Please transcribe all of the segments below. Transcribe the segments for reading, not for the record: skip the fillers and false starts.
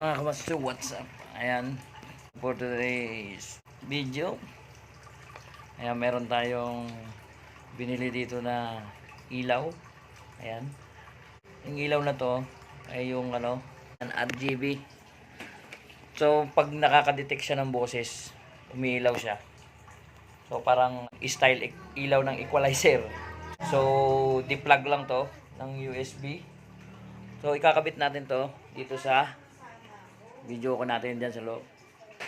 Mga kamaster, what's up? Ayan, for today's video, ayan, meron tayong binili dito na ilaw. Ayan, yung ilaw na to ay yung an RGB. So, pag nakaka-detect siya ng boses, umiilaw siya. So, parang style ilaw ng equalizer. So, di-plug lang to ng USB. So, ikakabit natin to dito sa video ko natin dyan sa loob.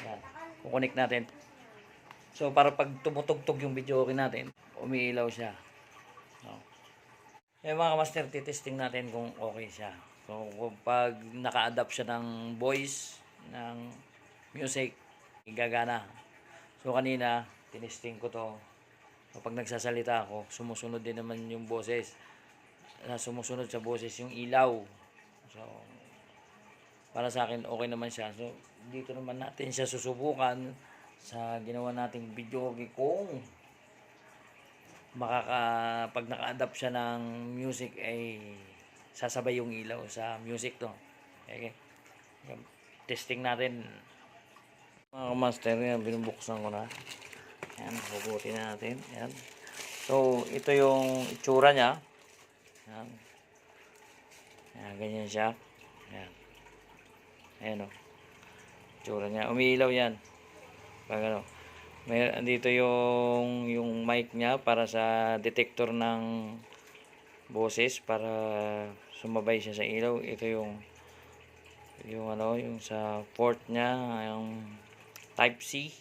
Yan. Kukonek natin. So, para pag tumutugtog yung video ko natin, umiilaw siya. No. Eh mga kamaster, titesting natin kung okay siya. So, pag naka-adapt siya ng voice, ng music, gagana. So, kanina, tinesting ko to. Kapag nagsasalita ako, sumusunod din naman yung boses. Sumusunod sa boses yung ilaw. So, para sa akin okay naman siya. So dito naman natin siya susubukan sa ginawa nating video kung pag naka-adapt siya ng music ay sasabay yung ilaw sa music to. Okay. Testing natin. Mga master, yan, binubuksan ko na. Yan, hugutin natin. Yan. So ito yung itsura niya. Yan. Yan, ganyan siya. Yan. Ayan o. Tsura niya. Umiilaw yan. Pag andito yung mic niya para sa detector ng boses para sumabay siya sa ilaw. Ito yung sa port niya, yung type C.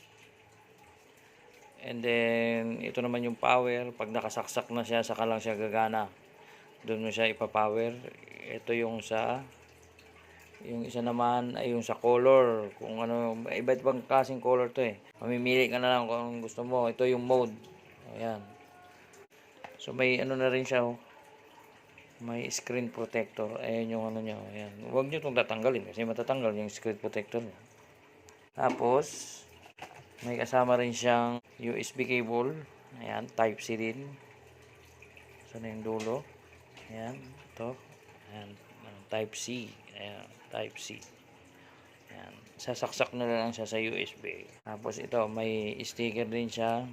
And then ito naman yung power. Pag nakasaksak na siya, saka lang siya gagana. Doon mo siya ipa-power. Ito yung isa naman ay yung sa color, kung iba't ibang klaseng color to eh. Mamimili ka na lang kung anong gusto mo. Ito yung mode. Ayan. So may na rin siya oh. May screen protector. Ayan yung niya. Ayan. Huwag nyo itong tatanggalin kasi matatanggal yung screen protector. Tapos may kasama rin siyang USB cable. Ayan, type C din. Sana yung dulo. Ayan, ito. Ayan, type C. Ayan, type C. Ayan. Sasaksak na lang siya sa USB. Tapos ito, may sticker din siya.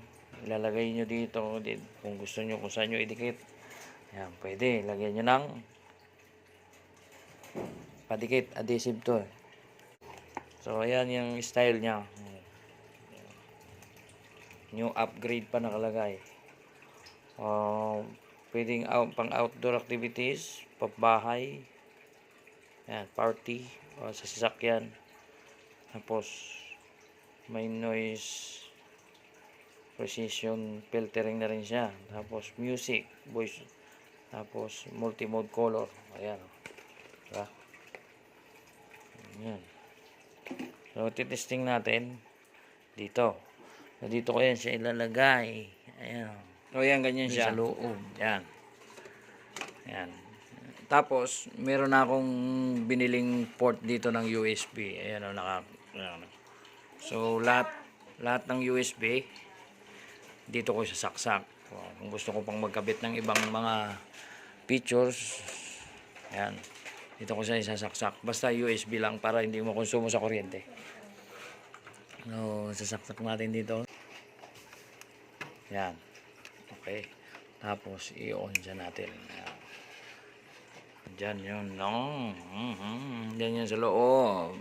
Ilalagay nyo dito. Kung gusto nyo, kung saan nyo idikit. Ayan, pwede. Lagyan nyo ng padikit. Adhesive to. So, ayan yung style niya. New upgrade pa nakalagay. Pwedeng pang outdoor activities, pabahay. Ayan, party o sa sasakyan. Tapos may noise precision filtering na rin siya. Tapos music, voice. Tapos multi-mode color. Ayan. Diba? Ayan. So titesting natin dito. So dito ko yan siya ilalagay. Ayan. So yan, ganyan siya. Sa loob. Ayan. Ayan. Tapos, meron na akong biniling port dito ng USB. Ayan o, ayan. So, lahat ng USB, dito ko sasaksak. Kung gusto ko pang magkabit ng ibang mga features, ayan, dito ko siya isasaksak. Basta USB lang para hindi mo konsumo sa kuryente. So, sasaksak natin dito. Ayan. Okay. Tapos, i-on dyan natin. Ayan. Diyan yun, no? Diyan yun sa loob.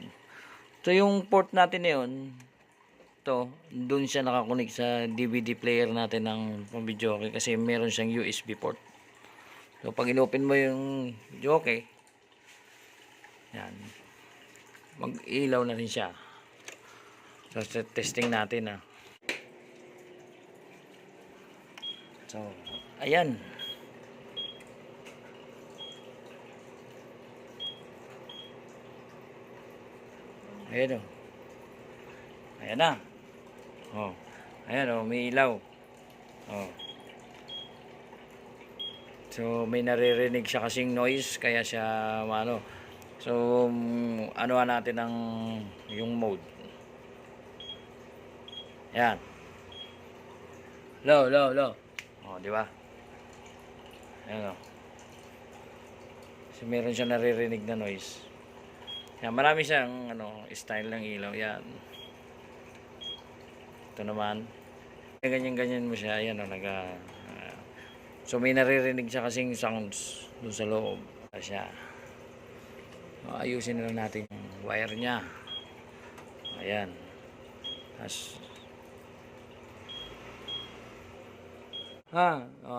So, yung port natin na yun, ito, dun siya nakakunik sa DVD player natin ng video okay, kasi meron siyang USB port. So, pag inopen mo yung video okay, yan, mag-ilaw na rin siya. So, testing natin So, ayan. Ayan o. Ayan na. Oh. Ayan o, may ilaw. Oh. So, may naririnig siya kasing noise, kaya siya, So, natin yung mode. Ayan. Low. Oh, di ba? Ayan o. So, meron siya naririnig na noise. Yan, marami siyang ano, style ng ilaw. Yan. Ito naman. Ganyan-ganyan mo siya. Ayan, so may naririnig siya kasing sounds doon sa loob. Siya. Ayusin na lang natin yung wire niya. Ayan.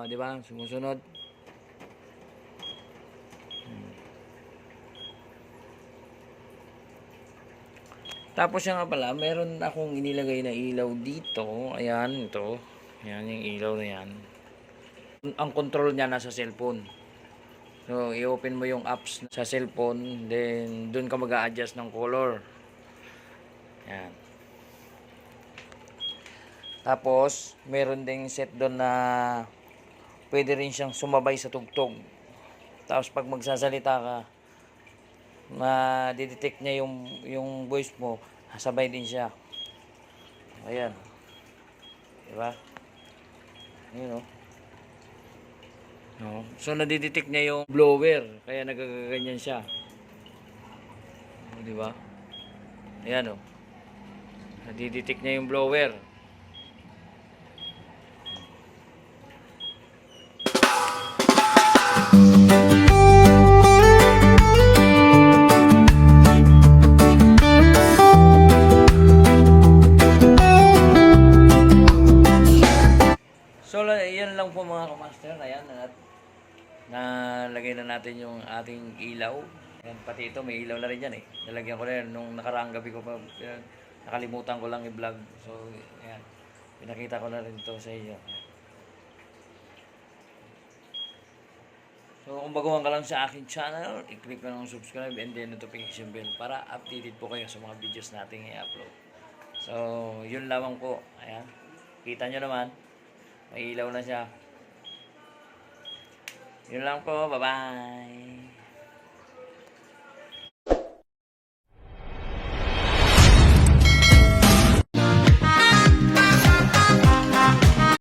Di ba? Sumusunod. Tapos siya nga pala, meron akong inilagay na ilaw dito. Ayan, ito. Ayan yung ilaw na yan. Ang control niya nasa cellphone. So, i-open mo yung apps sa cellphone, then dun ka mag-a-adjust ng color. Ayan. Tapos, meron ding set doon na pwede rin siyang sumabay sa tugtog. Tapos, pag magsasalita ka, ma-detect niya yung voice mo, sabay din siya. Ayan. Diba? Ayan, no? So, nadidetect niya yung blower. Kaya nagagaganyan siya. Diba? Ayan, o. Nadidetect niya yung blower. So, yan lang po mga kamaster. Ayan, at nalagay na natin yung ating ilaw. Ayan, pati ito, may ilaw na rin yan eh. Nalagyan ko na yan nung nakaraang gabi ko pa. Nakalimutan ko lang i-vlog. So, ayan. Pinakita ko na rin ito sa inyo. So, kung baguhan ka lang sa aking channel, i-click na ng subscribe and then notification bell para updated po kayo sa mga videos nating i-upload. So, yun lamang po. Ayan. Kita nyo naman. May ilaw na siya. Yun lang po. Bye-bye.